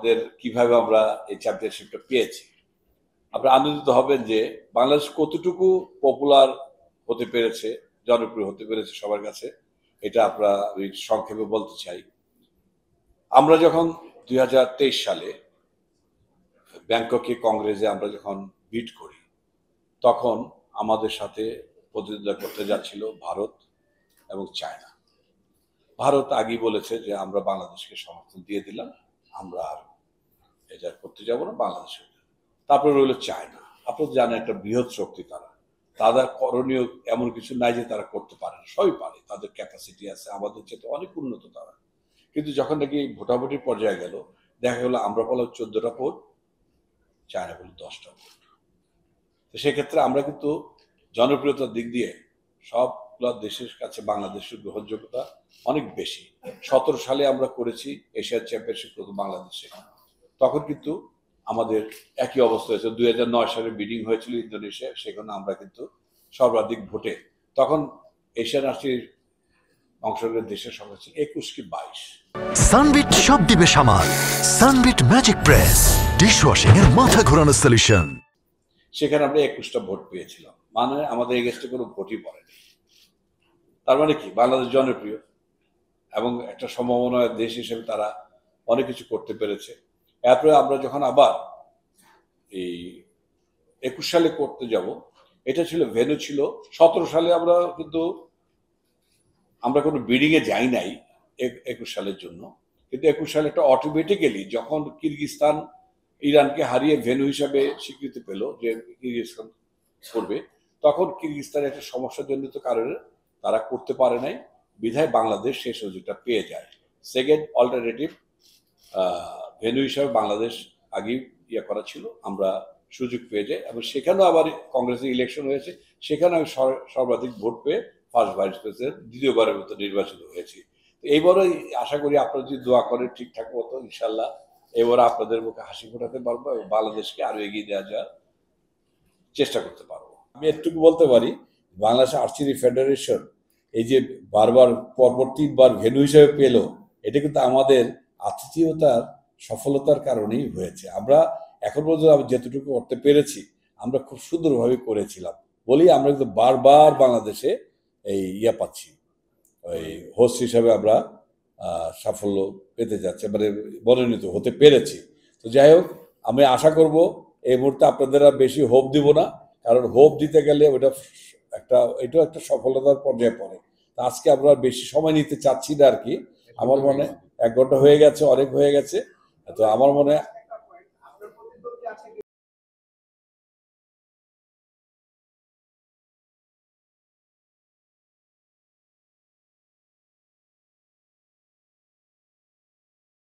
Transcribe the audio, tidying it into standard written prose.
আমাদের কিভাবে আমরা এই চ্যাম্পিয়নশিপটা পেয়েছি। আপনারা আনন্দিত হবেন যে বাংলাদেশ কতটুকু পপুলার হতে পেরেছে, জনপ্রিয় হতে পেরেছে সবার কাছে, এটা আমরা সংক্ষেপে বলতে চাই। আমরা যখন 2023 সালে ব্যাংককে কংগ্রেসে আমরা যখন বিট করি, তখন আমাদের সাথে প্রতিদ্বন্দ্বিতা করতে যাচ্ছিল ভারত এবং চায়না। ভারত আগেই বলেছে যে আমরা বাংলাদেশকে সমর্থন দিয়ে দিলাম, আমরা আর এটা করতে যাব না, বাংলাদেশে। তারপরে রইল চায়না। আপনারা জানেন একটা বৃহৎ শক্তি তারা, তাদের করণীয় এমন কিছু নাই যে তারা করতে পারে না, সবই পারে, তাদের ক্যাপাসিটি আছে, আমাদের চেয়ে অনেক উন্নত তারা। কিন্তু যখন নাকি ভোটাভুটির পর্যায়ে গেল, দেখা গেল আমরা পেলাম 14টা ভোট, চায়না পেল 10টা ভোট। তো সেক্ষেত্রে আমরা কিন্তু জনপ্রিয়তার দিক দিয়ে সবগুলো দেশের কাছে বাংলাদেশের গ্রহণযোগ্যতা অনেক বেশি। 17 সালে আমরা করেছি এশিয়ান চ্যাম্পিয়নশিপ প্রথম বাংলাদেশে, তখন কিন্তু আমাদের একই অবস্থা হয়েছে। 2009 সালে বিডিং হয়েছিল ইন্দোনেশিয়া, সেখানে আমরা কিন্তু সর্বাধিক ভোটে, তখন এশিয়ান রাষ্ট্রের অংশগ্রহণের দেশের সংখ্যা ছিল 21 কি 22। সানবিট সব দিবে সামাল। সানবিট ম্যাজিক প্রেস ডিশওয়াশিং এর মাথা ঘোরানো সলিউশন। সেখানে আমরা 21টা ভোট পেয়েছিলাম, মানে আমাদের এগেস্টে কোনো ভোটই পড়েনি। তার মানে কি, বাংলাদেশ জনপ্রিয় এবং একটা সম্ভাবনার দেশ হিসেবে তারা অনেক কিছু করতে পেরেছে। এরপরে আমরা যখন আবার এই 21 সালে করতে যাব, এটা ছিল ভেন্যু ছিল 17 সালে আমরা কোনো বিডিংয়ে যাই নাই 21 সালের জন্য। কিন্তু 21 সালে একটা অটোমেটিক্যালি যখন কিরগিজস্তান ইরানকে হারিয়ে ভেন্যু হিসাবে স্বীকৃতি পেল যে কিরগিজস্তান করবে, তখন কিরগিজস্তানের একটা সমস্যাজনিত কারণে তারা করতে পারে নাই, বিধায় বাংলাদেশ সেই সুযোগটা পেয়ে যায়। সেকেন্ড অল্টারনেটিভ ভেন্যু হিসাবে বাংলাদেশ আগেই করা ছিল, আমরা সুযোগ পেয়ে যাই এবং সেখানেও আবার কংগ্রেসের ইলেকশন হয়েছে, সেখানে আমি সর্বাধিক ভোট পেয়ে ফার্স্ট ভাইস প্রেসিডেন্ট দ্বিতীয়বারের মতো নির্বাচিত হয়েছি। এইবারও আশা করি আপনারা যদি দোয়া করেন ঠিকঠাক মতো, ইনশাল্লাহ এবার আপনাদের মুখে হাসি ফোটাতে পারবো এবং বাংলাদেশকে আরো এগিয়ে দেওয়া যাওয়ার চেষ্টা করতে পারবো। আমি এটুকু বলতে পারি, বাংলাদেশ আর্চারি ফেডারেশন এই যে বারবার পরপর 3বার ভেন্যু হিসেবে পেল, এটা কিন্তু আমাদের আতিথেয়তার সফলতার কারণেই হয়েছে। আমরা এখন পর্যন্ত যেটুকু করতে পেরেছি আমরা খুব সুন্দরভাবে করেছিলাম বলেই আমরা কিন্তু বারবার বাংলাদেশে এই পাচ্ছি, ওই হোস্ট হিসাবে আমরা সাফল্য পেতে যাচ্ছে, মানে মনোনীত হতে পেরেছি। তো যাই হোক, আমি আশা করব এই মুহূর্তে আপনাদের আর বেশি হোপ দিব না, কারণ হোপ দিতে গেলে এটাও একটা সফলতার পর্যায়ে পড়ে। আজকে আমরা বেশি সময় নিতে চাচ্ছি না আর কি। আমার মনে 1 ঘন্টা হয়ে গেছে, অনেক হয়ে গেছে। তো আমার মনে